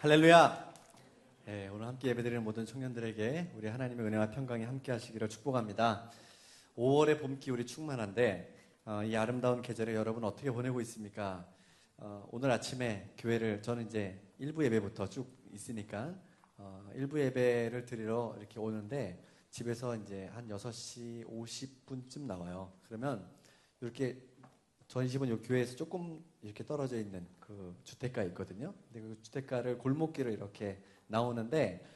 할렐루야. 네, 오늘 함께 예배드리는 모든 청년들에게 우리 하나님의 은혜와 평강이 함께 하시기를 축복합니다. 5월의 봄 기울이 충만한데 이 아름다운 계절에 여러분 어떻게 보내고 있습니까? 오늘 아침에 교회를 저는 이제 일부 예배부터 쭉 있으니까 일부 예배를 드리러 이렇게 오는데 집에서 이제 한 6시 50분쯤 나와요. 그러면 이렇게 저희 집은 이 교회에서 조금 이렇게 떨어져 있는 그 주택가에 있거든요. 근데 그 주택가를 골목길을 이렇게 나오는데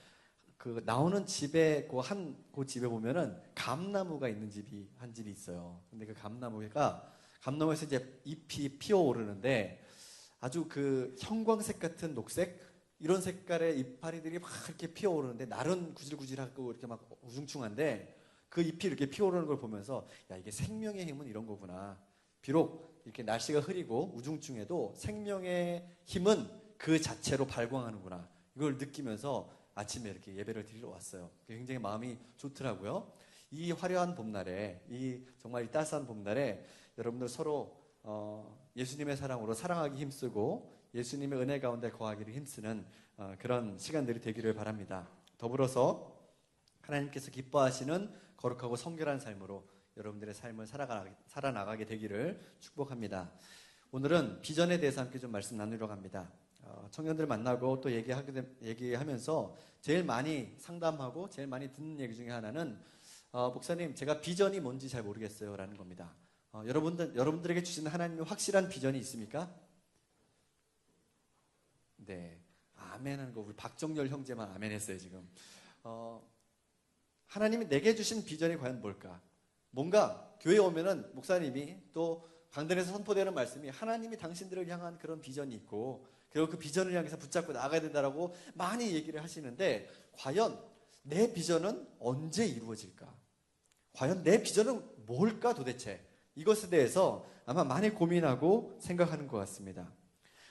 그 나오는 집에 그 집에 보면은 감나무가 있는 집이 한 집이 있어요. 근데 그 감나무에서 이제 잎이 피어오르는데 아주 그 형광색 같은 녹색 이런 색깔의 이파리들이 막 이렇게 피어오르는데 날은 구질구질하고 이렇게 막 우중충한데 그 잎이 이렇게 피어오르는 걸 보면서 야, 이게 생명의 힘은 이런 거구나. 비록 이렇게 날씨가 흐리고 우중충해도 생명의 힘은 그 자체로 발광하는구나. 이걸 느끼면서 아침에 이렇게 예배를 드리러 왔어요. 굉장히 마음이 좋더라고요. 이 화려한 봄날에, 정말 이 따스한 봄날에 여러분들 서로 예수님의 사랑으로 사랑하기 힘쓰고 예수님의 은혜 가운데 거하기를 힘쓰는 그런 시간들이 되기를 바랍니다. 더불어서 하나님께서 기뻐하시는 거룩하고 성결한 삶으로 여러분들의 삶을 살아나가게 되기를 축복합니다. 오늘은 비전에 대해서 함께 좀 말씀 나누려고 합니다. 청년들 만나고 또 얘기하면서 제일 많이 상담하고 제일 많이 듣는 얘기 중에 하나는 목사님, 제가 비전이 뭔지 잘 모르겠어요 라는 겁니다. 여러분들에게 주신 하나님의 확실한 비전이 있습니까? 네, 아멘 하는 거 우리 박정열 형제만 아멘 했어요 지금. 하나님이 내게 주신 비전이 과연 뭘까? 뭔가 교회에 오면은 목사님이 또 강단에서 선포되는 말씀이 하나님이 당신들을 향한 그런 비전이 있고 그리고 그 비전을 향해서 붙잡고 나가야 된다라고 많이 얘기를 하시는데 과연 내 비전은 언제 이루어질까? 과연 내 비전은 뭘까 도대체? 이것에 대해서 아마 많이 고민하고 생각하는 것 같습니다.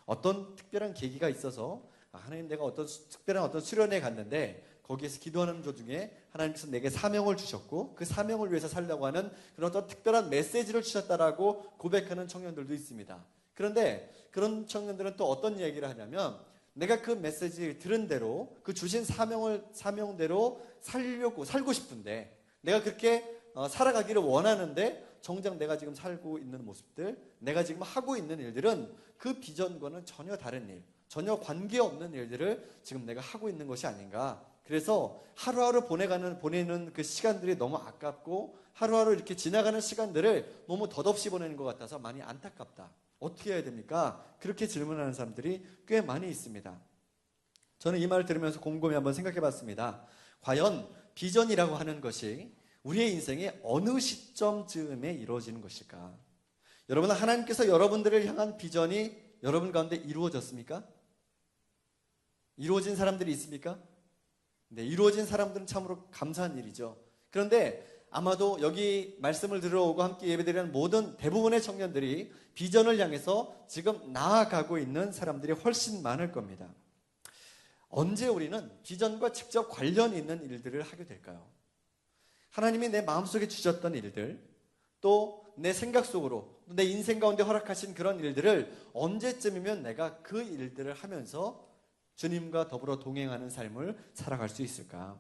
어떤 특별한 계기가 있어서 하나님, 내가 특별한 수련회에 갔는데 거기에서 기도하는 도중에 하나님께서 내게 사명을 주셨고 그 사명을 위해서 살려고 하는 그런 어떤 특별한 메시지를 주셨다라고 고백하는 청년들도 있습니다. 그런데 그런 청년들은 또 어떤 얘기를 하냐면 내가 그 메시지를 들은 대로 그 주신 사명대로 살고 싶은데 내가 그렇게 살아가기를 원하는데 정작 내가 지금 살고 있는 모습들, 내가 지금 하고 있는 일들은 그 비전과는 전혀 다른 일, 전혀 관계없는 일들을 지금 내가 하고 있는 것이 아닌가. 그래서 하루하루 보내는 그 시간들이 너무 아깝고 하루하루 이렇게 지나가는 시간들을 너무 덧없이 보내는 것 같아서 많이 안타깝다. 어떻게 해야 됩니까? 그렇게 질문하는 사람들이 꽤 많이 있습니다. 저는 이 말을 들으면서 곰곰이 한번 생각해 봤습니다. 과연 비전이라고 하는 것이 우리의 인생의 어느 시점쯤에 이루어지는 것일까? 여러분, 하나님께서 여러분들을 향한 비전이 여러분 가운데 이루어졌습니까? 이루어진 사람들이 있습니까? 네, 이루어진 사람들은 참으로 감사한 일이죠. 그런데 아마도 여기 말씀을 들어오고 함께 예배드리는 대부분의 청년들이 비전을 향해서 지금 나아가고 있는 사람들이 훨씬 많을 겁니다. 언제 우리는 비전과 직접 관련이 있는 일들을 하게 될까요? 하나님이 내 마음속에 주셨던 일들, 또 내 생각 속으로, 내 인생 가운데 허락하신 그런 일들을 언제쯤이면 내가 그 일들을 하면서 주님과 더불어 동행하는 삶을 살아갈 수 있을까?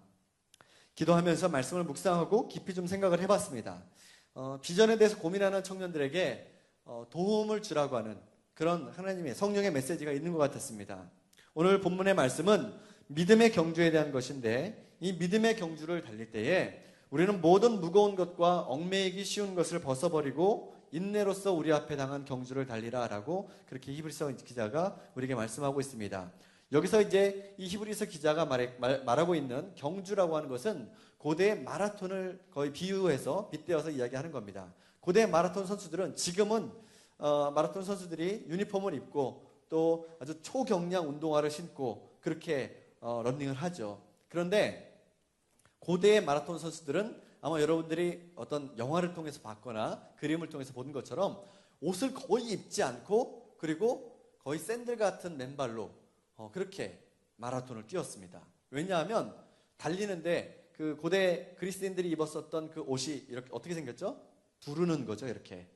기도하면서 말씀을 묵상하고 깊이 좀 생각을 해봤습니다. 비전에 대해서 고민하는 청년들에게 도움을 주라고 하는 그런 하나님의 성령의 메시지가 있는 것 같았습니다. 오늘 본문의 말씀은 믿음의 경주에 대한 것인데 이 믿음의 경주를 달릴 때에 우리는 모든 무거운 것과 얽매이기 쉬운 것을 벗어버리고 인내로서 우리 앞에 당한 경주를 달리라 라고 그렇게 히브리서 기자가 우리에게 말씀하고 있습니다. 여기서 이제 이 히브리서 기자가 말하고 있는 경주라고 하는 것은 고대의 마라톤을 거의 빗대어서 이야기하는 겁니다. 고대 마라톤 선수들은 지금은 마라톤 선수들이 유니폼을 입고 또 아주 초경량 운동화를 신고 그렇게 러닝을 하죠. 그런데 고대의 마라톤 선수들은 아마 여러분들이 어떤 영화를 통해서 봤거나 그림을 통해서 본 것처럼 옷을 거의 입지 않고 그리고 거의 샌들 같은 맨발로 그렇게 마라톤을 뛰었습니다. 왜냐하면 달리는데 그 고대 그리스인들이 입었었던 그 옷이 이렇게 어떻게 생겼죠? 두르는 거죠. 이렇게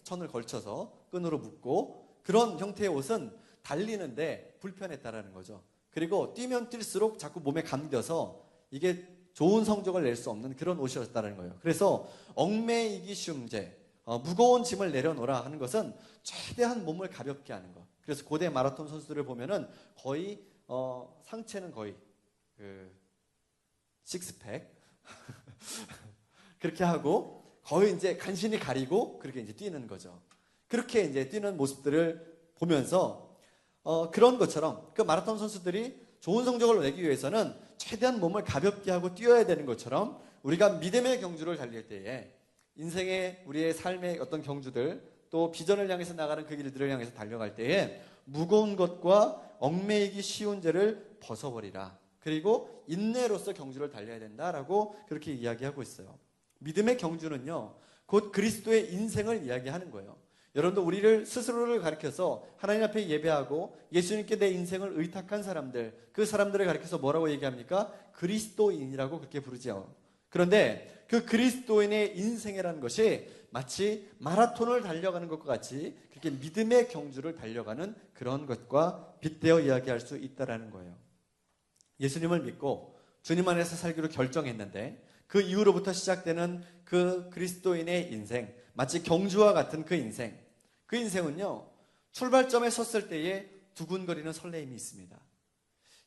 천을 걸쳐서 끈으로 묶고 그런 형태의 옷은 달리는데 불편했다라는 거죠. 그리고 뛰면 뛸수록 자꾸 몸에 감겨서 이게 좋은 성적을 낼 수 없는 그런 옷이었다는 거예요. 그래서 얽매이기 쉬움제, 무거운 짐을 내려놓으라 하는 것은 최대한 몸을 가볍게 하는 것. 그래서 고대 마라톤 선수들을 보면은 거의 상체는 거의 식스팩 그렇게 하고 거의 이제 간신히 가리고 그렇게 이제 뛰는 거죠. 그렇게 이제 뛰는 모습들을 보면서 그런 것처럼 그 마라톤 선수들이 좋은 성적을 내기 위해서는 최대한 몸을 가볍게 하고 뛰어야 되는 것처럼 우리가 믿음의 경주를 달릴 때에 인생의 우리의 삶의 어떤 경주들 또 비전을 향해서 나가는 그 길들을 향해서 달려갈 때에 무거운 것과 얽매이기 쉬운 죄를 벗어버리라. 그리고 인내로서 경주를 달려야 된다라고 그렇게 이야기하고 있어요. 믿음의 경주는요, 곧 그리스도의 인생을 이야기하는 거예요. 여러분도 우리를 스스로를 가리켜서 하나님 앞에 예배하고 예수님께 내 인생을 의탁한 사람들, 그 사람들을 가리켜서 뭐라고 얘기합니까? 그리스도인이라고 그렇게 부르죠. 그런데 그 그리스도인의 인생이라는 것이 마치 마라톤을 달려가는 것과 같이 그렇게 믿음의 경주를 달려가는 그런 것과 빗대어 이야기할 수 있다라는 거예요. 예수님을 믿고 주님 안에서 살기로 결정했는데 그 이후로부터 시작되는 그 그리스도인의 인생, 마치 경주와 같은 그 인생은요, 출발점에 섰을 때에 두근거리는 설레임이 있습니다.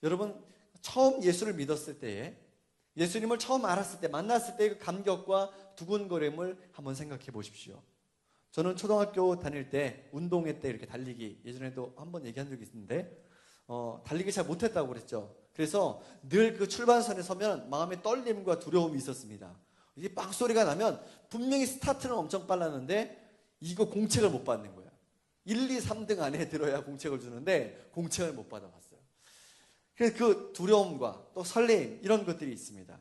여러분, 처음 예수를 믿었을 때에, 예수님을 처음 알았을 때, 만났을 때의 그 감격과 두근거림을 한번 생각해 보십시오. 저는 초등학교 다닐 때, 운동회 때 이렇게 달리기, 예전에도 한번 얘기한 적이 있는데, 달리기 잘 못했다고 그랬죠. 그래서 늘 그 출발선에 서면 마음의 떨림과 두려움이 있었습니다. 이게 빵 소리가 나면 분명히 스타트는 엄청 빨랐는데 이거 공책을 못 받는 거야. 1, 2, 3등 안에 들어야 공책을 주는데 공책을 못 받아봤어요. 그래서 그 두려움과 또 설레임 이런 것들이 있습니다.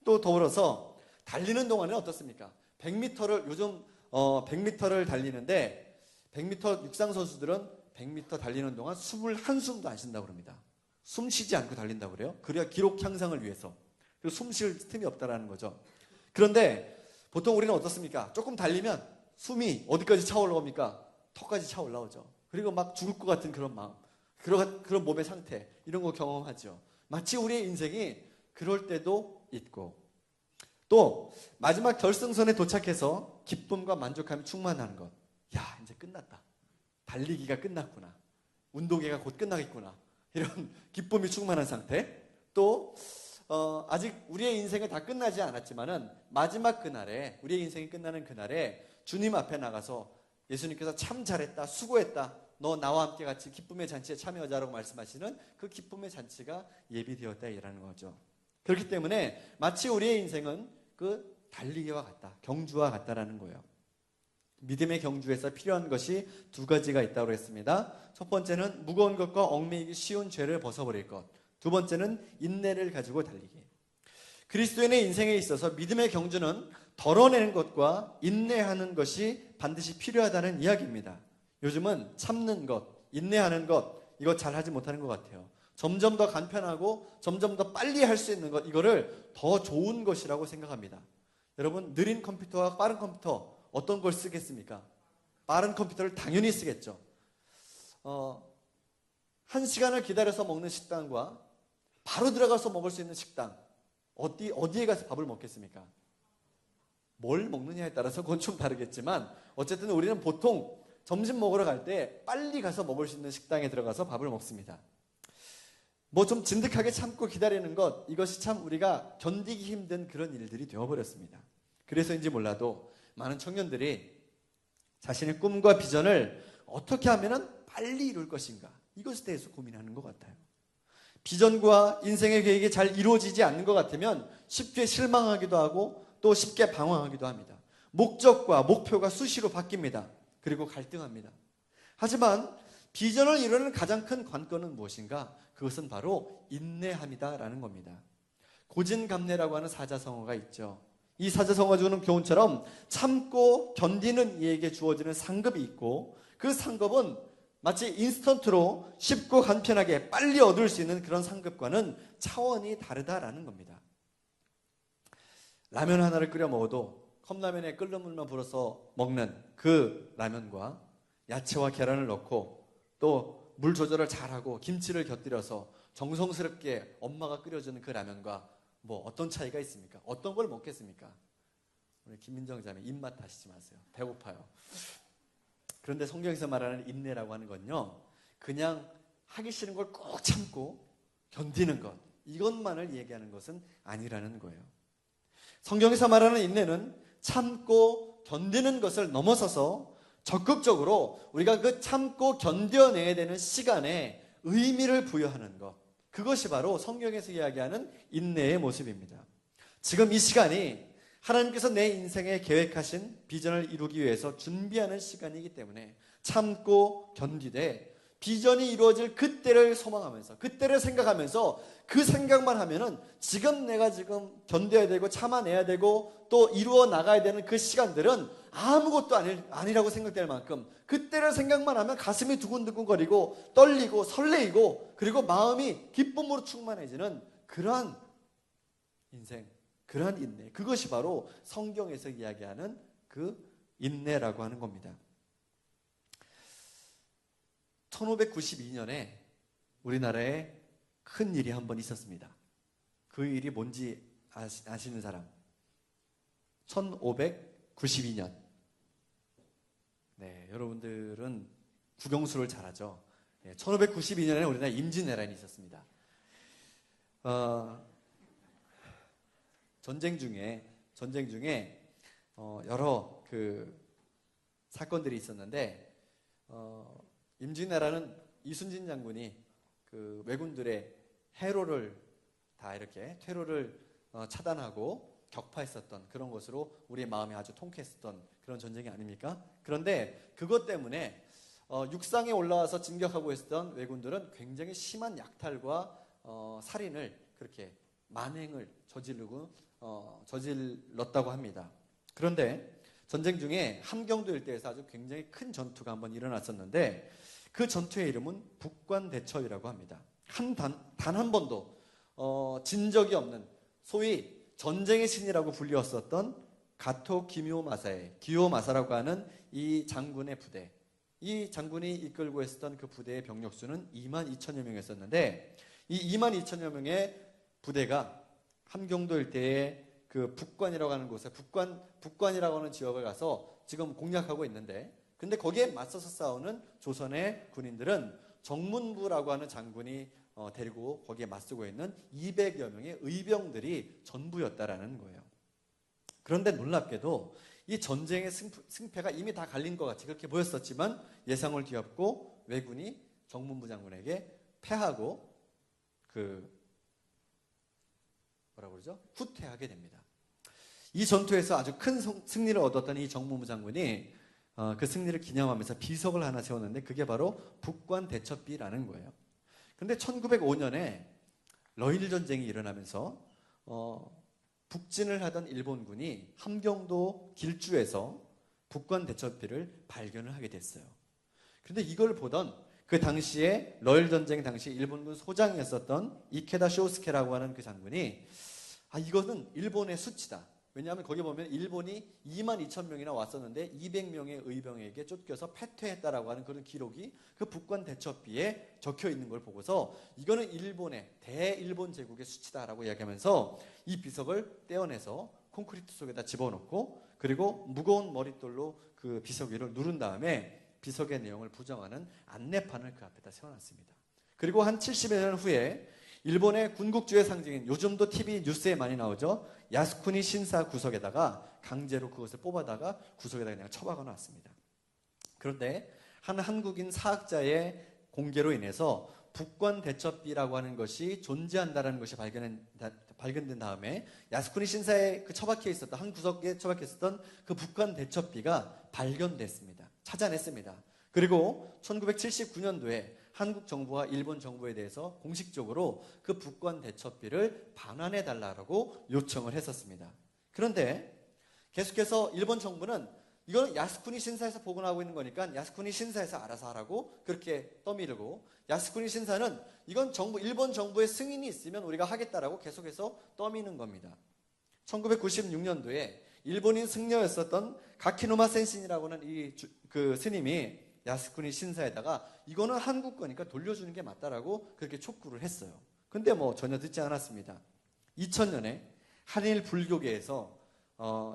또 더불어서 달리는 동안에 어떻습니까? 100m를 요즘 100m를 달리는데 100m 육상 선수들은 100m 달리는 동안 숨을 한숨도 안 쉰다고 그럽니다. 숨 쉬지 않고 달린다고 그래요. 그래야 기록 향상을 위해서. 그리고 숨 쉴 틈이 없다라는 거죠. 그런데 보통 우리는 어떻습니까? 조금 달리면 숨이 어디까지 차 올라옵니까? 턱까지 차 올라오죠. 그리고 막 죽을 것 같은 그런 마음, 그런 몸의 상태 이런 거 경험하죠. 마치 우리의 인생이 그럴 때도 있고 또 마지막 결승선에 도착해서 기쁨과 만족감이 충만한 것. 야, 이제 끝났다. 달리기가 끝났구나. 운동회가 곧 끝나겠구나. 이런 기쁨이 충만한 상태. 또 아직 우리의 인생이 다 끝나지 않았지만은 마지막 그날에 우리의 인생이 끝나는 그날에 주님 앞에 나가서 예수님께서 참 잘했다, 수고했다, 너 나와 함께 같이 기쁨의 잔치에 참여하자라고 말씀하시는 그 기쁨의 잔치가 예비되었다 이라는 거죠. 그렇기 때문에 마치 우리의 인생은 그 달리기와 같다, 경주와 같다라는 거예요. 믿음의 경주에서 필요한 것이 두 가지가 있다고 했습니다. 첫 번째는 무거운 것과 얽매이기 쉬운 죄를 벗어버릴 것. 두 번째는 인내를 가지고 달리기. 그리스도인의 인생에 있어서 믿음의 경주는 덜어내는 것과 인내하는 것이 반드시 필요하다는 이야기입니다. 요즘은 참는 것, 인내하는 것, 이거 잘하지 못하는 것 같아요. 점점 더 간편하고 점점 더 빨리 할 수 있는 것, 이거를 더 좋은 것이라고 생각합니다. 여러분, 느린 컴퓨터와 빠른 컴퓨터 어떤 걸 쓰겠습니까? 빠른 컴퓨터를 당연히 쓰겠죠. 1시간을 기다려서 먹는 식당과 바로 들어가서 먹을 수 있는 식당, 어디에 가서 밥을 먹겠습니까? 뭘 먹느냐에 따라서 그건 좀 다르겠지만 어쨌든 우리는 보통 점심 먹으러 갈 때 빨리 가서 먹을 수 있는 식당에 들어가서 밥을 먹습니다. 뭐 좀 진득하게 참고 기다리는 것, 이것이 참 우리가 견디기 힘든 그런 일들이 되어버렸습니다. 그래서인지 몰라도 많은 청년들이 자신의 꿈과 비전을 어떻게 하면 빨리 이룰 것인가, 이것에 대해서 고민하는 것 같아요. 비전과 인생의 계획이 잘 이루어지지 않는 것 같으면 쉽게 실망하기도 하고 또 쉽게 방황하기도 합니다. 목적과 목표가 수시로 바뀝니다. 그리고 갈등합니다. 하지만 비전을 이루는 가장 큰 관건은 무엇인가? 그것은 바로 인내함이다라는 겁니다. 고진감래라고 하는 사자성어가 있죠. 이 사자성어가 주는 교훈처럼 참고 견디는 이에게 주어지는 상급이 있고 그 상급은 마치 인스턴트로 쉽고 간편하게 빨리 얻을 수 있는 그런 상급과는 차원이 다르다라는 겁니다. 라면 하나를 끓여 먹어도 컵라면에 끓는 물만 불어서 먹는 그 라면과 야채와 계란을 넣고 또 물 조절을 잘하고 김치를 곁들여서 정성스럽게 엄마가 끓여주는 그 라면과 뭐 어떤 차이가 있습니까? 어떤 걸 먹겠습니까? 우리 김민정 자매 입맛 다시지 마세요. 배고파요. 그런데 성경에서 말하는 인내라고 하는 건요, 그냥 하기 싫은 걸 꼭 참고 견디는 것, 이것만을 얘기하는 것은 아니라는 거예요. 성경에서 말하는 인내는 참고 견디는 것을 넘어서서 적극적으로 우리가 그 참고 견뎌내야 되는 시간에 의미를 부여하는 것, 그것이 바로 성경에서 이야기하는 인내의 모습입니다. 지금 이 시간이 하나님께서 내 인생에 계획하신 비전을 이루기 위해서 준비하는 시간이기 때문에 참고 견디되 비전이 이루어질 그때를 소망하면서, 그때를 생각하면서 그 생각만 하면은 지금 내가 지금 견뎌야 되고 참아내야 되고 또 이루어 나가야 되는 그 시간들은 아무것도 아니라고 생각될 만큼 그때를 생각만 하면 가슴이 두근두근거리고 떨리고 설레이고 그리고 마음이 기쁨으로 충만해지는 그러한 인생, 그러한 인내, 그것이 바로 성경에서 이야기하는 그 인내라고 하는 겁니다. 1592년에 우리나라에 큰 일이 한 번 있었습니다. 그 일이 뭔지 아시는 사람? 1592년. 네, 여러분들은 국영수를 잘하죠. 1592년에 우리나라 임진왜란이 있었습니다. 전쟁 중에 여러 그 사건들이 있었는데 임진왜란은 이순신 장군이 그 왜군들의 해로를 다 이렇게 퇴로를 차단하고 격파했었던 그런 것으로 우리의 마음이 아주 통쾌했었던 그런 전쟁이 아닙니까? 그런데 그것 때문에 육상에 올라와서 진격하고 있었던 왜군들은 굉장히 심한 약탈과 살인을 그렇게 만행을 저질렀다고 합니다. 그런데 전쟁 중에 함경도 일대에서 아주 굉장히 큰 전투가 한번 일어났었는데 그 전투의 이름은 북관대첩이라고 합니다. 단 한 번도 진 적이 없는 소위 전쟁의 신이라고 불리웠었던 가토 기요마사라고 하는 이 장군의 부대, 이 장군이 이끌고 있었던 그 부대의 병력수는 22,000여 명이었었는데 이 22,000여 명의 부대가 함경도 일대의 그 북관이라고 하는 곳에 북관이라고 하는 지역을 가서 지금 공략하고 있는데, 근데 거기에 맞서서 싸우는 조선의 군인들은 정문부라고 하는 장군이 데리고 거기에 맞서고 있는 200여 명의 의병들이 전부였다라는 거예요. 그런데 놀랍게도 이 전쟁의 승패가 이미 다 갈린 것 같이 그렇게 보였었지만 예상을 뒤엎고 왜군이 정문부 장군에게 패하고 후퇴하게 됩니다. 이 전투에서 아주 큰 승리를 얻었던 이 정문부 장군이 그 승리를 기념하면서 비석을 하나 세웠는데 그게 바로 북관대첩비라는 거예요. 그런데 1905년에 러일 전쟁이 일어나면서 북진을 하던 일본군이 함경도 길주에서 북관대첩비를 발견을 하게 됐어요. 그런데 이걸 보던 그 당시에 러일 전쟁 당시 일본군 소장이었었던 이케다 쇼스케라고 하는 그 장군이 이거는 일본의 수치다. 왜냐하면 거기 보면 일본이 22,000명이나 왔었는데 200명의 의병에게 쫓겨서 패퇴했다라고 하는 그런 기록이 그 북관 대첩비에 적혀 있는 걸 보고서 이거는 일본의 대일본 제국의 수치다라고 이야기하면서 이 비석을 떼어내서 콘크리트 속에다 집어넣고 그리고 무거운 머릿돌로 그 비석 위를 누른 다음에 비석의 내용을 부정하는 안내판을 그 앞에다 세워놨습니다. 그리고 한 70여 년 후에 일본의 군국주의 상징인 요즘도 TV 뉴스에 많이 나오죠. 야스쿠니 신사 구석에다가 강제로 그것을 뽑아다가 구석에다가 그냥 처박아 놨습니다. 그런데 한 한국인 사학자의 공개로 인해서 북관대첩비라고 하는 것이 존재한다는 것이 발견된 다음에 야스쿠니 신사에 처박혀 있었던 한 구석에 처박혀 있었던 그 북관대첩비가 발견됐습니다. 찾아냈습니다. 그리고 1979년도에 한국 정부와 일본 정부에 대해서 공식적으로 그 북관대첩비를 반환해달라고 요청을 했었습니다. 그런데 계속해서 일본 정부는 이거는 야스쿠니 신사에서 복원하고 있는 거니까 야스쿠니 신사에서 알아서 하라고 그렇게 떠밀고, 야스쿠니 신사는 이건 일본 정부의 승인이 있으면 우리가 하겠다라고 계속해서 떠미는 겁니다. 1996년도에 일본인 승려였었던 가키노마 센신이라고 하는 그 스님이 야스쿠니 신사에다가 이거는 한국 거니까 돌려주는 게 맞다라고 그렇게 촉구를 했어요. 근데 뭐 전혀 듣지 않았습니다. 2000년에 한일 불교계에서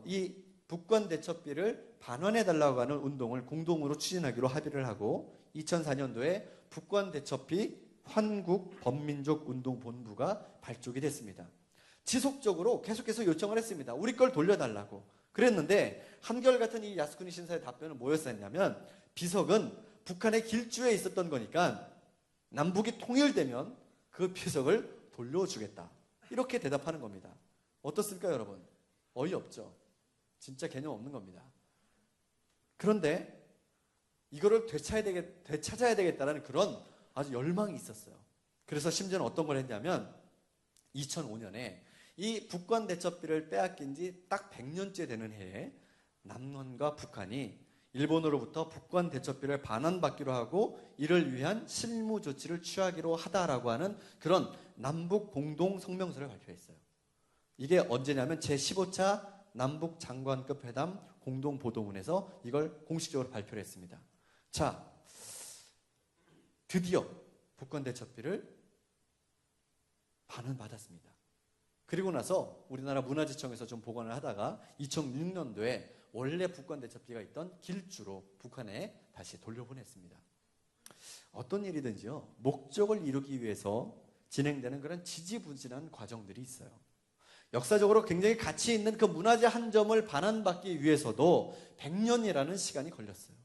이 북권 대첩비를 반환해달라고 하는 운동을 공동으로 추진하기로 합의를 하고 2004년도에 북권 대첩비 환국 범민족 운동 본부가 발족이 됐습니다. 지속적으로 계속해서 요청을 했습니다. 우리 걸 돌려달라고. 그랬는데 한결같은 이 야스쿠니 신사의 답변은 뭐였었냐면 비석은 북한의 길주에 있었던 거니까 남북이 통일되면 그 비석을 돌려주겠다. 이렇게 대답하는 겁니다. 어떻습니까, 여러분? 어이없죠? 진짜 개념 없는 겁니다. 그런데 이거를 되찾아야 되겠다는 그런 아주 열망이 있었어요. 그래서 심지어는 어떤 걸 했냐면 2005년에 이 북권 대첩비를 빼앗긴 지 딱 100년째 되는 해에 남한과 북한이 일본으로부터 북권 대첩비를 반환받기로 하고 이를 위한 실무 조치를 취하기로 하다라고 하는 그런 남북 공동 성명서를 발표했어요. 이게 언제냐면 제15차 남북 장관급 회담 공동 보도문에서 이걸 공식적으로 발표를 했습니다. 자, 드디어 북권 대첩비를 반환받았습니다. 그리고 나서 우리나라 문화재청에서 좀 보관을 하다가 2006년도에 원래 북권 대첩비가 있던 길주로 북한에 다시 돌려보냈습니다. 어떤 일이든지요, 목적을 이루기 위해서 진행되는 그런 지지부진한 과정들이 있어요. 역사적으로 굉장히 가치 있는 그 문화재 한 점을 반환받기 위해서도 100년이라는 시간이 걸렸어요.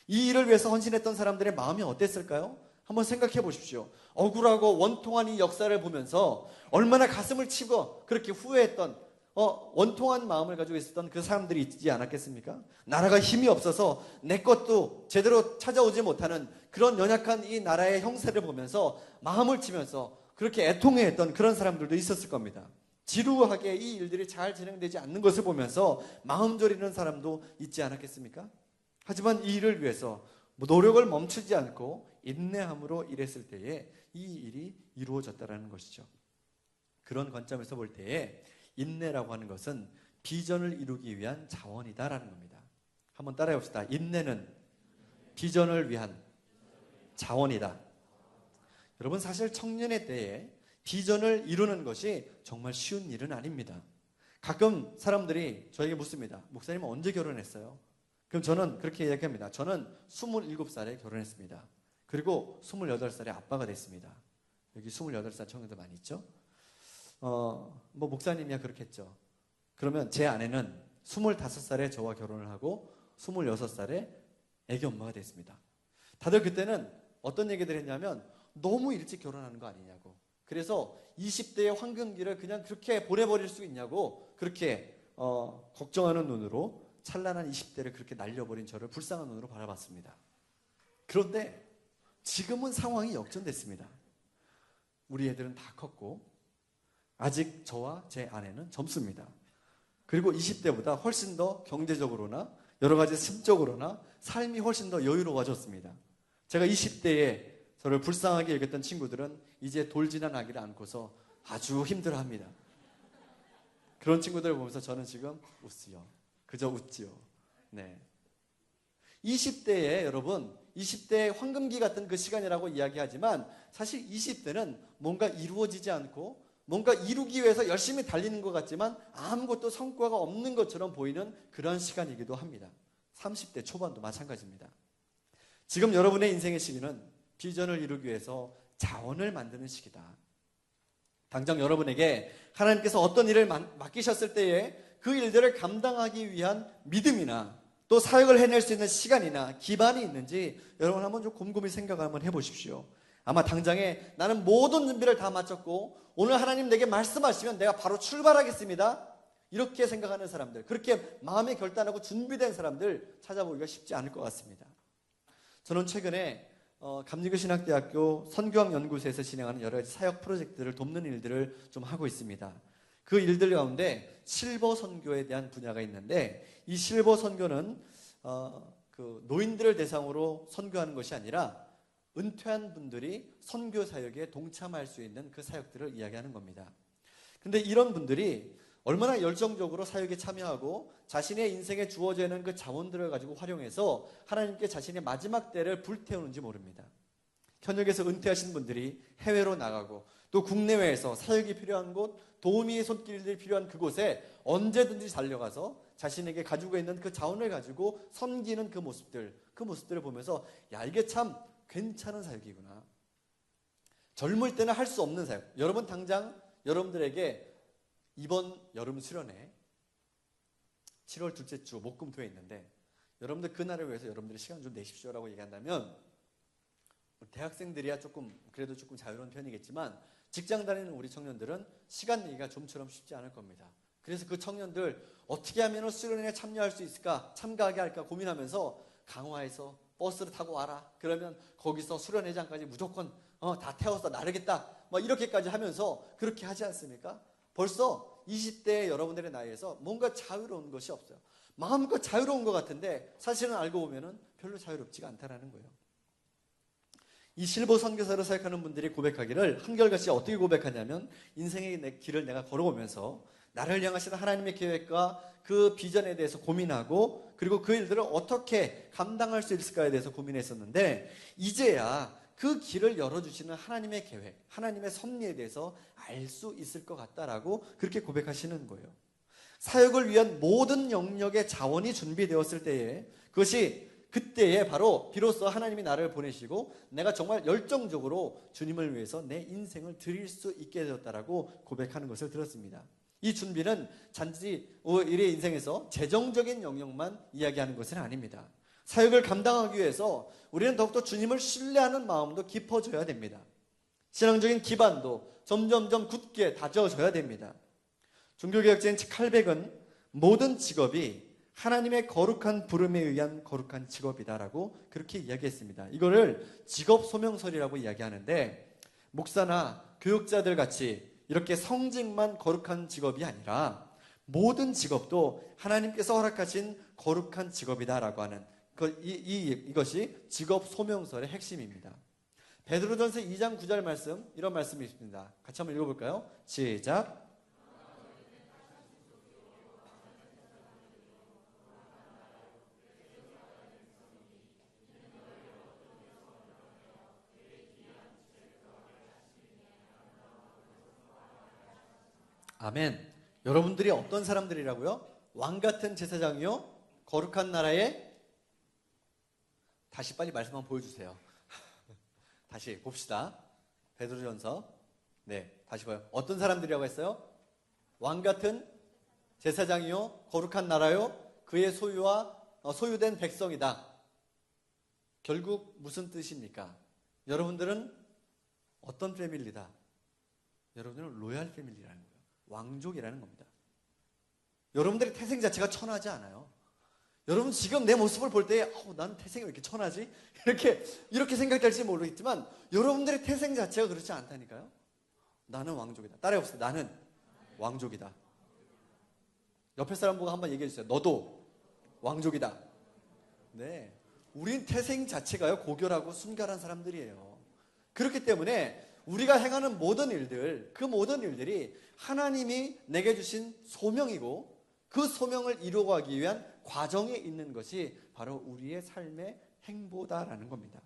이 일을 위해서 헌신했던 사람들의 마음이 어땠을까요? 한번 생각해 보십시오. 억울하고 원통한 이 역사를 보면서 얼마나 가슴을 치고 그렇게 후회했던 원통한 마음을 가지고 있었던 그 사람들이 있지 않았겠습니까? 나라가 힘이 없어서 내 것도 제대로 찾아오지 못하는 그런 연약한 이 나라의 형세를 보면서 마음을 치면서 그렇게 애통해했던 그런 사람들도 있었을 겁니다. 지루하게 이 일들이 잘 진행되지 않는 것을 보면서 마음 졸이는 사람도 있지 않았겠습니까? 하지만 이 일을 위해서 노력을 멈추지 않고 인내함으로 일했을 때에 이 일이 이루어졌다는 것이죠. 그런 관점에서 볼 때에 인내라고 하는 것은 비전을 이루기 위한 자원이다라는 겁니다. 한번 따라해 봅시다. 인내는 비전을 위한 자원이다. 여러분, 사실 청년의 때에 비전을 이루는 것이 정말 쉬운 일은 아닙니다. 가끔 사람들이 저에게 묻습니다. 목사님은 언제 결혼했어요? 그럼 저는 그렇게 이야기합니다. 저는 27살에 결혼했습니다. 그리고 28살에 아빠가 됐습니다. 여기 28살 청년들 많이 있죠? 뭐 목사님이야 그렇겠죠. 그러면 제 아내는 25살에 저와 결혼을 하고 26살에 애기 엄마가 됐습니다. 다들 그때는 어떤 얘기들 했냐면 너무 일찍 결혼하는 거 아니냐고. 그래서 20대의 황금기를 그냥 그렇게 보내버릴 수 있냐고 그렇게 걱정하는 눈으로 찬란한 20대를 그렇게 날려버린 저를 불쌍한 눈으로 바라봤습니다. 그런데 지금은 상황이 역전됐습니다. 우리 애들은 다 컸고 아직 저와 제 아내는 젊습니다. 그리고 20대보다 훨씬 더 경제적으로나 여러 가지 심적으로나 삶이 훨씬 더 여유로워졌습니다. 제가 20대에 저를 불쌍하게 여겼던 친구들은 이제 돌지난 아기를 안고서 아주 힘들어합니다. 그런 친구들을 보면서 저는 지금 웃지요. 그저 웃지요. 네. 20대에 여러분 20대의 황금기 같은 그 시간이라고 이야기하지만 사실 20대는 뭔가 이루어지지 않고 뭔가 이루기 위해서 열심히 달리는 것 같지만 아무것도 성과가 없는 것처럼 보이는 그런 시간이기도 합니다. 30대 초반도 마찬가지입니다. 지금 여러분의 인생의 시기는 비전을 이루기 위해서 자원을 만드는 시기다. 당장 여러분에게 하나님께서 어떤 일을 맡기셨을 때에 그 일들을 감당하기 위한 믿음이나 또 사역을 해낼 수 있는 시간이나 기반이 있는지 여러분 한번 좀 곰곰이 생각 한번 해보십시오. 아마 당장에 나는 모든 준비를 다 마쳤고 오늘 하나님 내게 말씀하시면 내가 바로 출발하겠습니다. 이렇게 생각하는 사람들, 그렇게 마음에 결단하고 준비된 사람들 찾아보기가 쉽지 않을 것 같습니다. 저는 최근에 감리교신학대학교 선교학연구소에서 진행하는 여러 가지 사역 프로젝트를 돕는 일들을 좀 하고 있습니다. 그 일들 가운데 실버 선교에 대한 분야가 있는데 이 실버 선교는 그 노인들을 대상으로 선교하는 것이 아니라 은퇴한 분들이 선교 사역에 동참할 수 있는 그 사역들을 이야기하는 겁니다. 근데 이런 분들이 얼마나 열정적으로 사역에 참여하고 자신의 인생에 주어져 있는 그 자원들을 가지고 활용해서 하나님께 자신의 마지막 때를 불태우는지 모릅니다. 현역에서 은퇴하신 분들이 해외로 나가고 또 국내외에서 사역이 필요한 곳, 도우미의 손길들이 필요한 그곳에 언제든지 달려가서 자신에게 가지고 있는 그 자원을 가지고 섬기는 그 모습들을 보면서 야, 이게 참 괜찮은 사역이구나. 젊을 때는 할 수 없는 사역. 여러분 당장 여러분들에게 이번 여름 수련회 7월 둘째 주 목금토에 있는데 여러분들 그날을 위해서 여러분들이 시간 좀 내십시오라고 얘기한다면 대학생들이야 그래도 조금 자유로운 편이겠지만 직장 다니는 우리 청년들은 시간 내기가 좀처럼 쉽지 않을 겁니다. 그래서 그 청년들 어떻게 하면 수련회에 참여할 수 있을까, 참가하게 할까 고민하면서 강화해서 버스를 타고 와라. 그러면 거기서 수련회장까지 무조건 다 태워서 나르겠다. 뭐 이렇게까지 하면서 그렇게 하지 않습니까? 벌써 20대 여러분들의 나이에서 뭔가 자유로운 것이 없어요. 마음껏 자유로운 것 같은데 사실은 알고 보면은 별로 자유롭지가 않다라는 거예요. 이 실버 선교사로 사역하는 분들이 고백하기를 한결같이 어떻게 고백하냐면 인생의 길을 내가 걸어오면서 나를 향하시는 하나님의 계획과 그 비전에 대해서 고민하고 그리고 그 일들을 어떻게 감당할 수 있을까에 대해서 고민했었는데 이제야 그 길을 열어주시는 하나님의 계획, 하나님의 섭리에 대해서 알 수 있을 것 같다라고 그렇게 고백하시는 거예요. 사역을 위한 모든 영역의 자원이 준비되었을 때에 그때에 바로 비로소 하나님이 나를 보내시고 내가 정말 열정적으로 주님을 위해서 내 인생을 드릴 수 있게 되었다라고 고백하는 것을 들었습니다. 이 준비는 단지 우리의 인생에서 재정적인 영역만 이야기하는 것은 아닙니다. 사역을 감당하기 위해서 우리는 더욱더 주님을 신뢰하는 마음도 깊어져야 됩니다. 신앙적인 기반도 점점점 굳게 다져져야 됩니다. 종교개혁자인 칼백은 모든 직업이 하나님의 거룩한 부름에 의한 거룩한 직업이다라고 그렇게 이야기했습니다. 이거를 직업 소명설이라고 이야기하는데 목사나 교육자들 같이 이렇게 성직만 거룩한 직업이 아니라 모든 직업도 하나님께서 허락하신 거룩한 직업이다라고 하는 이것이 직업 소명설의 핵심입니다. 베드로전서 2장 9절 말씀, 이런 말씀이 있습니다. 같이 한번 읽어볼까요? 시작. 아멘. 여러분들이 어떤 사람들이라고요? 왕같은 제사장이요? 거룩한 나라에 다시 빨리 말씀 한번 보여주세요. 다시 봅시다. 베드로전서. 네, 다시 봐요. 어떤 사람들이라고 했어요? 왕같은 제사장이요? 거룩한 나라요? 그의 소유된 백성이다. 결국 무슨 뜻입니까? 여러분들은 어떤 패밀리다? 여러분들은 로얄 패밀리라는 거예요. 왕족이라는 겁니다. 여러분들의 태생 자체가 천하지 않아요. 여러분 지금 내 모습을 볼 때 나는 태생이 왜 이렇게 천하지? 이렇게 생각될지 모르겠지만 여러분들의 태생 자체가 그렇지 않다니까요. 나는 왕족이다. 따라해봅시다. 나는 왕족이다. 옆에 사람 보고 한번 얘기해 주세요. 너도 왕족이다. 네, 우린 태생 자체가요 고결하고 순결한 사람들이에요. 그렇기 때문에 우리가 행하는 모든 일들, 그 모든 일들이 하나님이 내게 주신 소명이고 그 소명을 이루어가기 위한 과정에 있는 것이 바로 우리의 삶의 행보다라는 겁니다.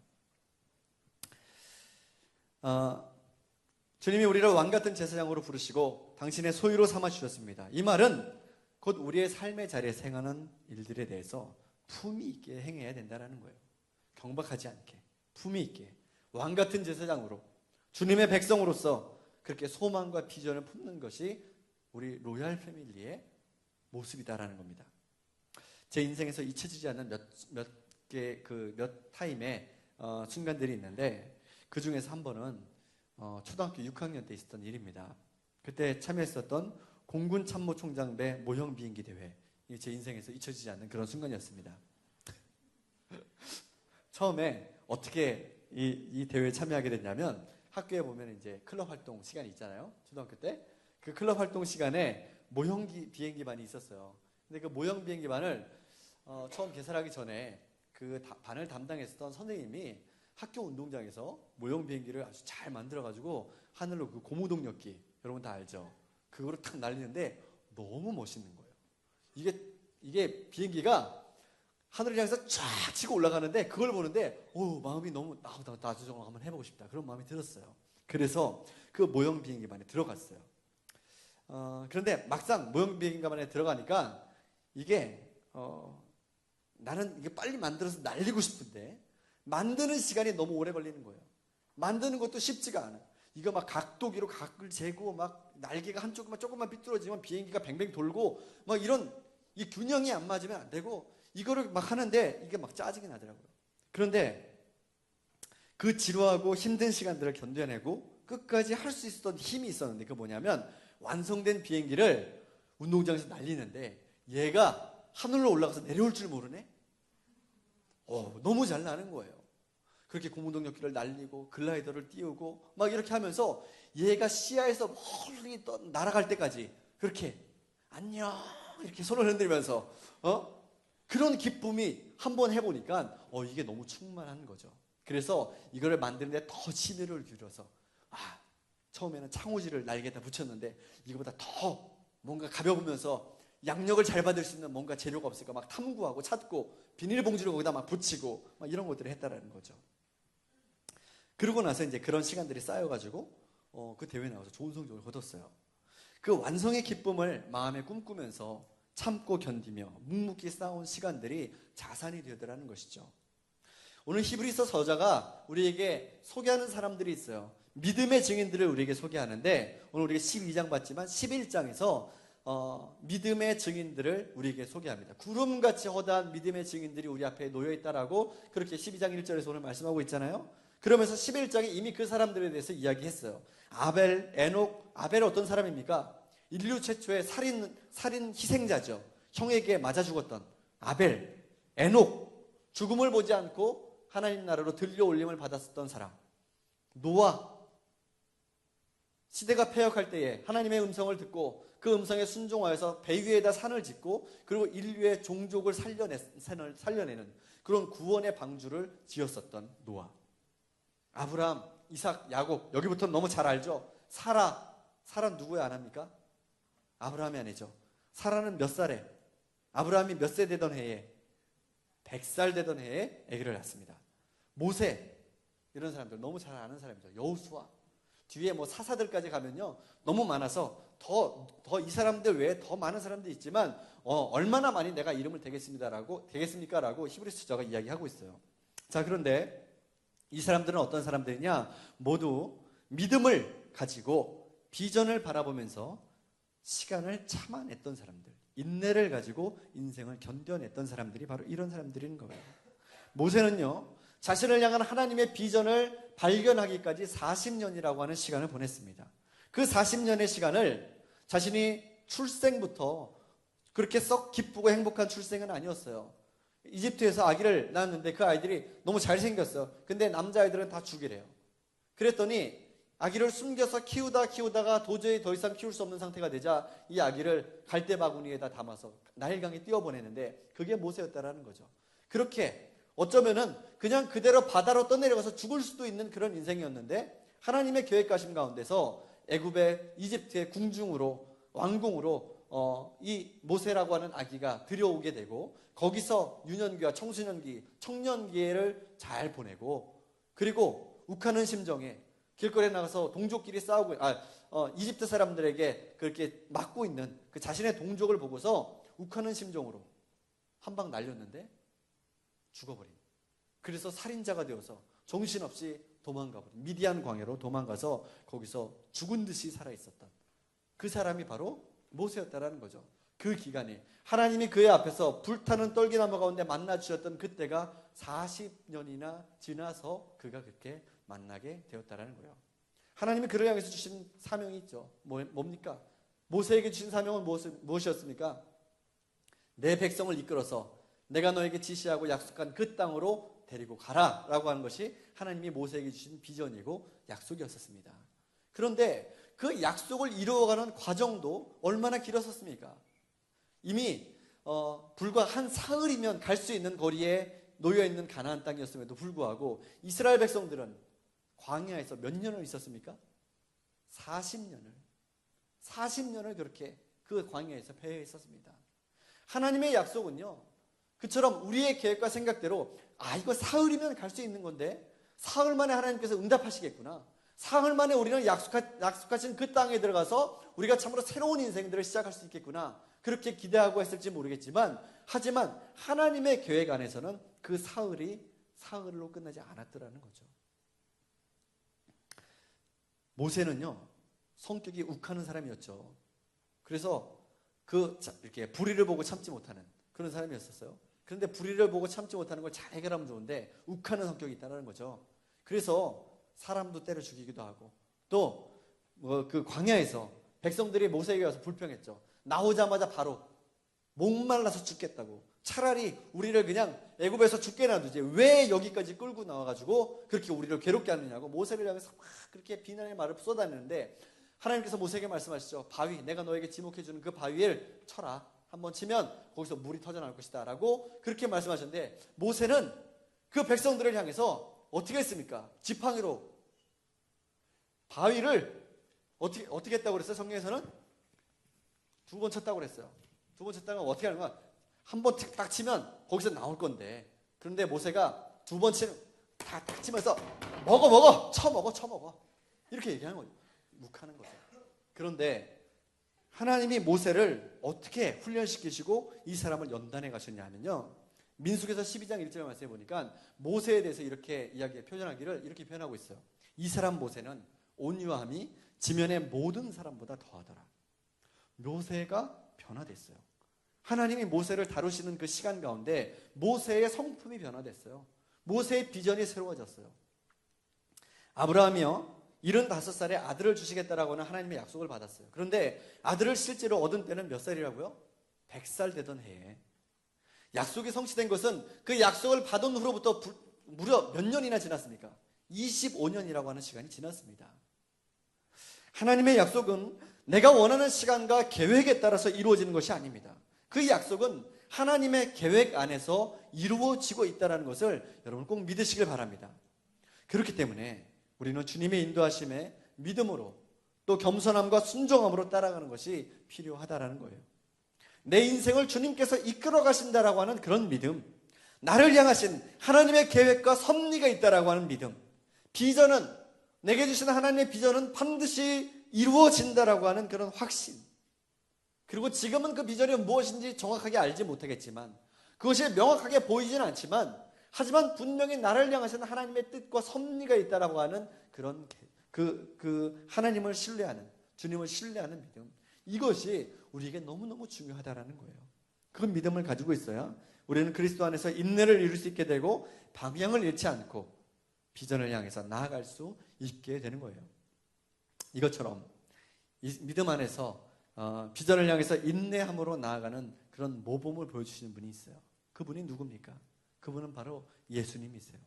주님이 우리를 왕같은 제사장으로 부르시고 당신의 소유로 삼아주셨습니다. 이 말은 곧 우리의 삶의 자리에서 행하는 일들에 대해서 품위 있게 행해야 된다는 거예요. 경박하지 않게, 품위 있게, 왕같은 제사장으로 주님의 백성으로서 그렇게 소망과 비전을 품는 것이 우리 로얄 패밀리의 모습이다라는 겁니다. 제 인생에서 잊혀지지 않는 몇 타임의 순간들이 있는데 그 중에서 한 번은 초등학교 6학년 때 있었던 일입니다. 그때 참여했었던 공군 참모총장배 모형 비행기 대회. 이게 제 인생에서 잊혀지지 않는 그런 순간이었습니다. 처음에 어떻게 이 대회에 참여하게 됐냐면 학교에 보면 이제 클럽 활동 시간이 있잖아요. 초등학교 때. 그 클럽 활동 시간에 모형 비행기반이 있었어요. 근데 그 모형 비행기반을 처음 개설하기 전에 그 반을 담당했었던 선생님이 학교 운동장에서 모형 비행기를 아주 잘 만들어가지고 하늘로 그 고무동력기 여러분 다 알죠? 그거를 탁 날리는데 너무 멋있는 거예요. 이게 비행기가 하늘을 향해서 쫙 치고 올라가는데 그걸 보는데 마음이 너무 나도 저거 한번 해보고 싶다 그런 마음이 들었어요. 그래서 그 모형 비행기만에 들어갔어요. 그런데 막상 모형 비행기만에 들어가니까 나는 이게 빨리 만들어서 날리고 싶은데 만드는 시간이 너무 오래 걸리는 거예요. 만드는 것도 쉽지가 않아. 이거 막 각도기로 각을 재고 막 날개가 한쪽만 조금만 삐뚤어지면 비행기가 뱅뱅 돌고 막 이런 이 균형이 안 맞으면 안 되고 이거를 막 하는데 이게 막 짜증이 나더라고요. 그런데 그 지루하고 힘든 시간들을 견뎌내고 끝까지 할 수 있었던 힘이 있었는데 그게 뭐냐면 완성된 비행기를 운동장에서 날리는데 얘가 하늘로 올라가서 내려올 줄 모르네? 너무 잘 나는 거예요. 그렇게 고무동력기를 날리고 글라이더를 띄우고 막 이렇게 하면서 얘가 시야에서 멀리 날아갈 때까지 그렇게 안녕 이렇게 손을 흔들면서 그런 기쁨이 한번 해보니까 이게 너무 충만한 거죠. 그래서 이거를 만드는데 더 심혈을 기울여서 처음에는 창호지를 날개에다 붙였는데 이거보다 더 뭔가 가벼우면서 양력을 잘 받을 수 있는 뭔가 재료가 없을까 막 탐구하고 찾고 비닐봉지를 거기다 막 붙이고 막 이런 것들을 했다라는 거죠. 그러고 나서 이제 그런 시간들이 쌓여가지고 그 대회에 나와서 좋은 성적을 거뒀어요. 그 완성의 기쁨을 마음에 꿈꾸면서 참고 견디며 묵묵히 쌓아온 시간들이 자산이 되더라는 것이죠. 오늘 히브리서 저자가 우리에게 소개하는 사람들이 있어요. 믿음의 증인들을 우리에게 소개하는데 오늘 우리가 12장 봤지만 11장에서 믿음의 증인들을 우리에게 소개합니다. 구름같이 허다한 믿음의 증인들이 우리 앞에 놓여있다라고 그렇게 12장 1절에서 오늘 말씀하고 있잖아요. 그러면서 11장에 이미 그 사람들에 대해서 이야기했어요. 아벨, 에녹, 아벨은 어떤 사람입니까? 인류 최초의 살인 희생자죠. 형에게 맞아 죽었던 아벨, 에녹, 죽음을 보지 않고 하나님 나라로 들려 올림을 받았었던 사람. 노아, 시대가 패역할 때에 하나님의 음성을 듣고 그 음성에 순종하여서 배 위에다 산을 짓고 그리고 인류의 종족을 살려내는 그런 구원의 방주를 지었었던 노아. 아브라함, 이삭, 야곱, 여기부터 너무 잘 알죠? 사라 누구야 안 합니까? 아브라함이 아니죠. 사라는 몇 살에? 아브라함이 몇 세 되던 해에? 100살 되던 해에 아기를 낳습니다. 모세, 이런 사람들 너무 잘 아는 사람이죠. 여호수아, 뒤에 뭐 사사들까지 가면요 너무 많아서 더 이 사람들 외에 더 많은 사람들이 있지만 얼마나 많이 내가 이름을 되겠습니까? 라고 히브리서 저자가 이야기하고 있어요. 자, 그런데 이 사람들은 어떤 사람들이냐? 모두 믿음을 가지고 비전을 바라보면서 시간을 참아냈던 사람들, 인내를 가지고 인생을 견뎌냈던 사람들이 바로 이런 사람들인 거예요. 모세는요 자신을 향한 하나님의 비전을 발견하기까지 40년이라고 하는 시간을 보냈습니다. 그 40년의 시간을 자신이 출생부터 그렇게 썩 기쁘고 행복한 출생은 아니었어요. 이집트에서 아기를 낳았는데 그 아이들이 너무 잘생겼어요. 근데 남자아이들은 다 죽이래요. 그랬더니 아기를 숨겨서 키우다가 도저히 더 이상 키울 수 없는 상태가 되자 이 아기를 갈대 바구니에다 담아서 나일강에 띄워보내는데 그게 모세였다라는 거죠. 그렇게 어쩌면은 그냥 그대로 바다로 떠내려가서 죽을 수도 있는 그런 인생이었는데 하나님의 계획하심 가운데서 애굽의 이집트의 왕궁으로 이 모세라고 하는 아기가 들여오게 되고 거기서 유년기와 청소년기, 청년기를 잘 보내고 그리고 욱하는 심정에 길거리에 나가서 동족끼리 싸우고 이집트 사람들에게 그렇게 맞고 있는 그 자신의 동족을 보고서 욱하는 심정으로 한 방 날렸는데 죽어버린. 그래서 살인자가 되어서 정신없이 도망가버린. 미디안 광야로 도망가서 거기서 죽은 듯이 살아있었던 그 사람이 바로 모세였다라는 거죠. 그 기간에 하나님이 그의 앞에서 불타는 떨기나무 가운데 만나 주셨던 그때가 40년이나 지나서 그가 그렇게 만나게 되었다라는 거예요. 하나님이 그를 향해서 주신 사명이 있죠. 뭡니까? 모세에게 주신 사명은 무엇이었습니까? 내 백성을 이끌어서 내가 너에게 지시하고 약속한 그 땅으로 데리고 가라 라고 하는 것이 하나님이 모세에게 주신 비전이고 약속이었습니다. 그런데 그 약속을 이루어가는 과정도 얼마나 길었었습니까? 이미 불과 한 사흘이면 갈 수 있는 거리에 놓여있는 가나안 땅이었음에도 불구하고 이스라엘 백성들은 광야에서 몇 년을 있었습니까? 40년을 그렇게 그 광야에서 배에 있었습니다. 하나님의 약속은요, 그처럼 우리의 계획과 생각대로 이거 사흘이면 갈 수 있는 건데 사흘 만에 하나님께서 응답하시겠구나, 사흘 만에 우리는 약속하신 그 땅에 들어가서 우리가 참으로 새로운 인생들을 시작할 수 있겠구나, 그렇게 기대하고 했을지 모르겠지만, 하지만 하나님의 계획 안에서는 그 사흘이 사흘로 끝나지 않았더라는 거죠. 모세는요, 성격이 욱하는 사람이었죠. 그래서 이렇게 불의를 보고 참지 못하는 그런 사람이었었어요. 그런데 불의를 보고 참지 못하는 걸 잘 해결하면 좋은데 욱하는 성격이 있다는 거죠. 그래서 사람도 때려 죽이기도 하고, 또 그 광야에서 백성들이 모세에게 와서 불평했죠. 나오자마자 바로 목말라서 죽겠다고, 차라리 우리를 그냥 애굽에서 죽게 놔두지 왜 여기까지 끌고 나와가지고 그렇게 우리를 괴롭게 하느냐고 모세를 향해서 막 그렇게 비난의 말을 쏟아내는데, 하나님께서 모세에게 말씀하시죠. 바위, 내가 너에게 지목해주는 그 바위를 쳐라. 한번 치면 거기서 물이 터져나올 것이다 라고 그렇게 말씀하셨는데, 모세는 그 백성들을 향해서 어떻게 했습니까? 지팡이로 바위를 어떻게 했다고 그랬어요? 성경에서는 2번 쳤다고 그랬어요. 2번 쳤다가 어떻게 하는 거야? 한 번 딱 치면 거기서 나올 건데, 그런데 모세가 2번 치는 딱 치면서 쳐먹어 이렇게 얘기하는 거죠. 묵하는 거죠. 그런데 하나님이 모세를 어떻게 훈련시키시고 이 사람을 연단해 가셨냐면요, 민수기서 12장 1절 말씀해 보니까 모세에 대해서 이렇게 표현하기를 이렇게 표현하고 있어요. 이 사람 모세는 온유함이 지면의 모든 사람보다 더하더라. 모세가 변화됐어요. 하나님이 모세를 다루시는 그 시간 가운데 모세의 성품이 변화됐어요. 모세의 비전이 새로워졌어요. 아브라함이요, 75살에 아들을 주시겠다라고 하는 하나님의 약속을 받았어요. 그런데 아들을 실제로 얻은 때는 몇 살이라고요? 100살 되던 해에. 약속이 성취된 것은 그 약속을 받은 후로부터 무려 몇 년이나 지났습니까? 25년이라고 하는 시간이 지났습니다. 하나님의 약속은 내가 원하는 시간과 계획에 따라서 이루어지는 것이 아닙니다. 그 약속은 하나님의 계획 안에서 이루어지고 있다는 것을 여러분 꼭 믿으시길 바랍니다. 그렇기 때문에 우리는 주님의 인도하심에 믿음으로 또 겸손함과 순종함으로 따라가는 것이 필요하다는 거예요. 내 인생을 주님께서 이끌어 가신다라고 하는 그런 믿음, 나를 향하신 하나님의 계획과 섭리가 있다라고 하는 믿음, 비전은, 내게 주신 하나님의 비전은 반드시 이루어진다라고 하는 그런 확신, 그리고 지금은 그 비전이 무엇인지 정확하게 알지 못하겠지만, 그것이 명확하게 보이지는 않지만, 하지만 분명히 나를 향하신 하나님의 뜻과 섭리가 있다라고 하는 그런 그 하나님을 신뢰하는, 주님을 신뢰하는 믿음, 이것이 우리에게 너무너무 중요하다라는 거예요. 그 믿음을 가지고 있어야 우리는 그리스도 안에서 인내를 이룰 수 있게 되고 방향을 잃지 않고 비전을 향해서 나아갈 수 있게 되는 거예요. 이것처럼 이 믿음 안에서 비전을 향해서 인내함으로 나아가는 그런 모범을 보여주시는 분이 있어요. 그분이 누굽니까? 그분은 바로 예수님이세요.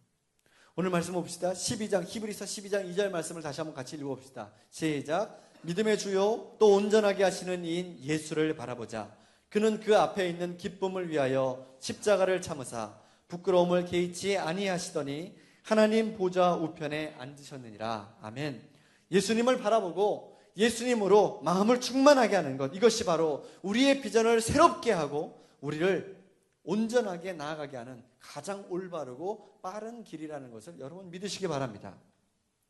오늘 말씀 봅시다. 히브리서 12장 2절 말씀을 다시 한번 같이 읽어봅시다. 시작. 믿음의 주요 또 온전하게 하시는 이인 예수를 바라보자. 그는 그 앞에 있는 기쁨을 위하여 십자가를 참으사 부끄러움을 개의치 아니하시더니 하나님 보좌 우편에 앉으셨느니라. 아멘. 예수님을 바라보고 예수님으로 마음을 충만하게 하는 것, 이것이 바로 우리의 비전을 새롭게 하고 우리를 온전하게 나아가게 하는 가장 올바르고 빠른 길이라는 것을 여러분 믿으시기 바랍니다.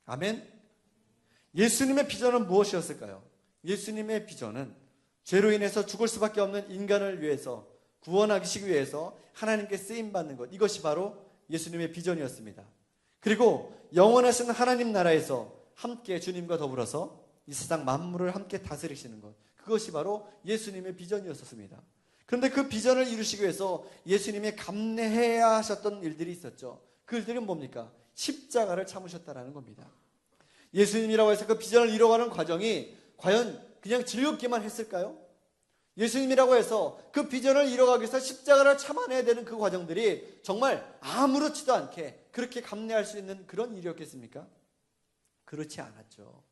아멘. 예수님의 비전은 무엇이었을까요? 예수님의 비전은 죄로 인해서 죽을 수밖에 없는 인간을 위해서, 구원하기 위해서 하나님께 쓰임받는 것, 이것이 바로 예수님의 비전이었습니다. 그리고 영원하신 하나님 나라에서 함께 주님과 더불어서 이 세상 만물을 함께 다스리시는 것, 그것이 바로 예수님의 비전이었습니다. 그런데 그 비전을 이루시기 위해서 예수님이 감내해야 하셨던 일들이 있었죠. 그 일들은 뭡니까? 십자가를 참으셨다라는 겁니다. 예수님이라고 해서 그 비전을 이뤄가는 과정이 과연 그냥 즐겁기만 했을까요? 예수님이라고 해서 그 비전을 이뤄가기 위해서 십자가를 참아내야 되는 그 과정들이 정말 아무렇지도 않게 그렇게 감내할 수 있는 그런 일이었겠습니까? 그렇지 않았죠.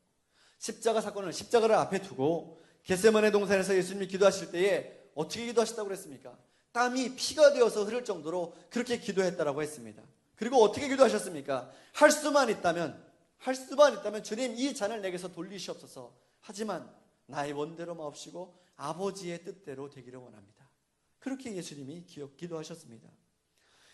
십자가를 앞에 두고 겟세마네 동산에서 예수님이 기도하실 때에 어떻게 기도하셨다고 그랬습니까? 땀이 피가 되어서 흐를 정도로 그렇게 기도했다라고 했습니다. 그리고 어떻게 기도하셨습니까? 할 수만 있다면 주님 이 잔을 내게서 돌리시옵소서. 하지만 나의 원대로 마옵시고 아버지의 뜻대로 되기를 원합니다. 그렇게 예수님이 기도하셨습니다.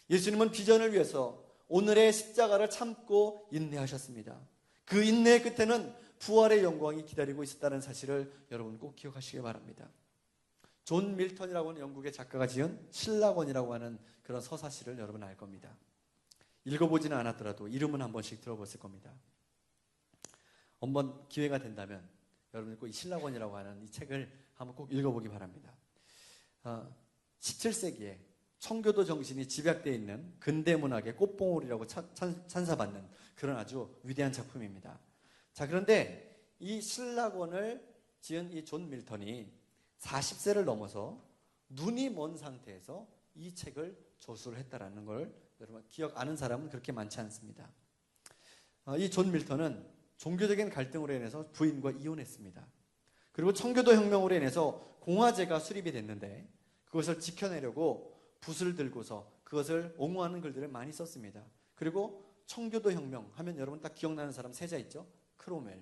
예수님은 비전을 위해서 오늘의 십자가를 참고 인내하셨습니다. 그 인내의 끝에는 부활의 영광이 기다리고 있었다는 사실을 여러분 꼭 기억하시기 바랍니다. 존 밀턴이라고 하는 영국의 작가가 지은 신라권이라고 하는 그런 서사시를 여러분 알 겁니다. 읽어보지는 않았더라도 이름은 한 번씩 들어봤을 겁니다. 한번 기회가 된다면 여러분 꼭 이 신라권이라고 하는 이 책을 한번 꼭 읽어보기 바랍니다. 17세기에 청교도 정신이 집약되어 있는 근대 문학의 꽃봉오리라고 찬사받는 그런 아주 위대한 작품입니다. 자, 그런데 이 신라권을 지은 이 존 밀턴이 40세를 넘어서 눈이 먼 상태에서 이 책을 저술을 했다라는 걸 여러분 아는 사람은 그렇게 많지 않습니다. 이 존 밀턴은 종교적인 갈등으로 인해서 부인과 이혼했습니다. 그리고 청교도 혁명으로 인해서 공화제가 수립이 됐는데 그것을 지켜내려고 붓을 들고서 그것을 옹호하는 글들을 많이 썼습니다. 그리고 청교도 혁명 하면 여러분 딱 기억나는 사람 세자 있죠? 크로멜.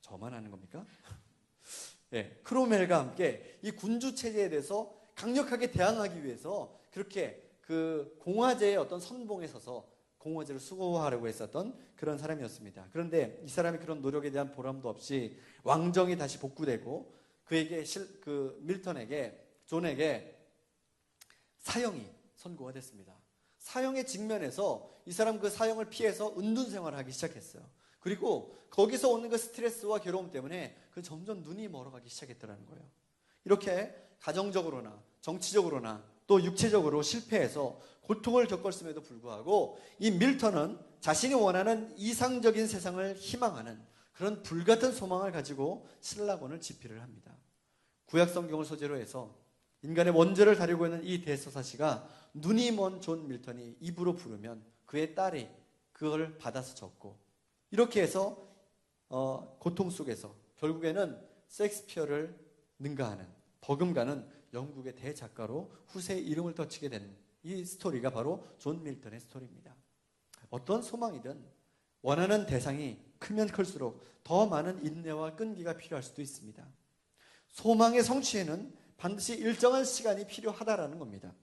저만 아는 겁니까? 네, 크로멜과 함께 이 군주 체제에 대해서 강력하게 대항하기 위해서 그렇게 그 공화제의 어떤 선봉에 서서 공화제를 수호하려고 했었던 그런 사람이었습니다. 그런데 이 사람이 그런 노력에 대한 보람도 없이 왕정이 다시 복구되고 그에게 밀턴에게 존에게 사형이 선고가 됐습니다. 사형의 직면에서 이 사람 그 사형을 피해서 은둔 생활을 하기 시작했어요. 그리고 거기서 오는 그 스트레스와 괴로움 때문에 그 점점 눈이 멀어가기 시작했더라는 거예요. 이렇게 가정적으로나 정치적으로나 또 육체적으로 실패해서 고통을 겪었음에도 불구하고 이 밀턴은 자신이 원하는 이상적인 세상을 희망하는 그런 불같은 소망을 가지고 신라권을 집필을 합니다. 구약 성경을 소재로 해서 인간의 원죄를 다루고 있는 이 대서사시가 눈이 먼 존 밀턴이 입으로 부르면 그의 딸이 그걸 받아서 적고 이렇게 해서 고통 속에서 결국에는 셰익스피어를 능가하는 버금가는 영국의 대작가로 후세의 이름을 떨치게 된 이 스토리가 바로 존 밀턴의 스토리입니다. 어떤 소망이든 원하는 대상이 크면 클수록 더 많은 인내와 끈기가 필요할 수도 있습니다. 소망의 성취에는 반드시 일정한 시간이 필요하다라는 겁니다.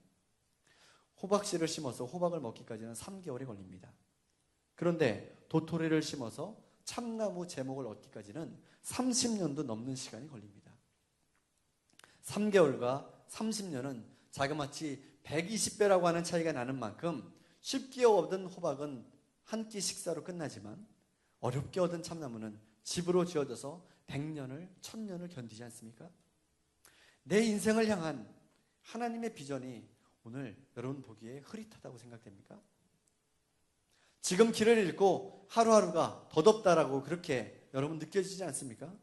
호박씨를 심어서 호박을 먹기까지는 3개월이 걸립니다. 그런데 도토리를 심어서 참나무 제목을 얻기까지는 30년도 넘는 시간이 걸립니다. 3개월과 30년은 자그마치 120배라고 하는 차이가 나는 만큼 쉽게 얻은 호박은 한 끼 식사로 끝나지만 어렵게 얻은 참나무는 집으로 지어져서 100년을 1000년을 견디지 않습니까? 내 인생을 향한 하나님의 비전이 오늘 여러분 보기에 흐릿하다고 생각됩니까? 지금 길을 잃고 하루하루가 더덥다라고 그렇게 여러분 느껴지지 않습니까?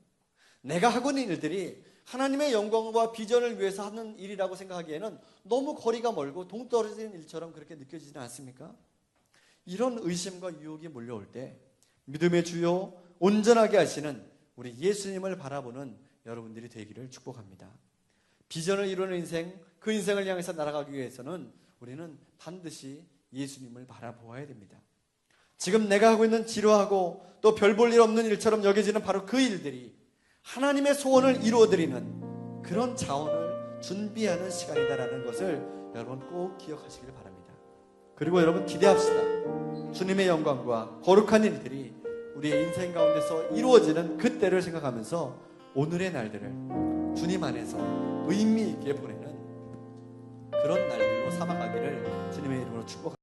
내가 하고 있는 일들이 하나님의 영광과 비전을 위해서 하는 일이라고 생각하기에는 너무 거리가 멀고 동떨어진 일처럼 그렇게 느껴지지 않습니까? 이런 의심과 유혹이 몰려올 때 믿음의 주요 온전하게 하시는 우리 예수님을 바라보는 여러분들이 되기를 축복합니다. 비전을 이루는 인생, 그 인생을 향해서 날아가기 위해서는 우리는 반드시 예수님을 바라보아야 됩니다. 지금 내가 하고 있는 지루하고 또 별 볼 일 없는 일처럼 여겨지는 바로 그 일들이 하나님의 소원을 이루어드리는 그런 자원을 준비하는 시간이다라는 것을 여러분 꼭 기억하시길 바랍니다. 그리고 여러분 기대합시다. 주님의 영광과 거룩한 일들이 우리의 인생 가운데서 이루어지는 그때를 생각하면서 오늘의 날들을 주님 안에서 의미 있게 보내는 그런 날들로 삼아가기를 주님의 이름으로 축복합니다.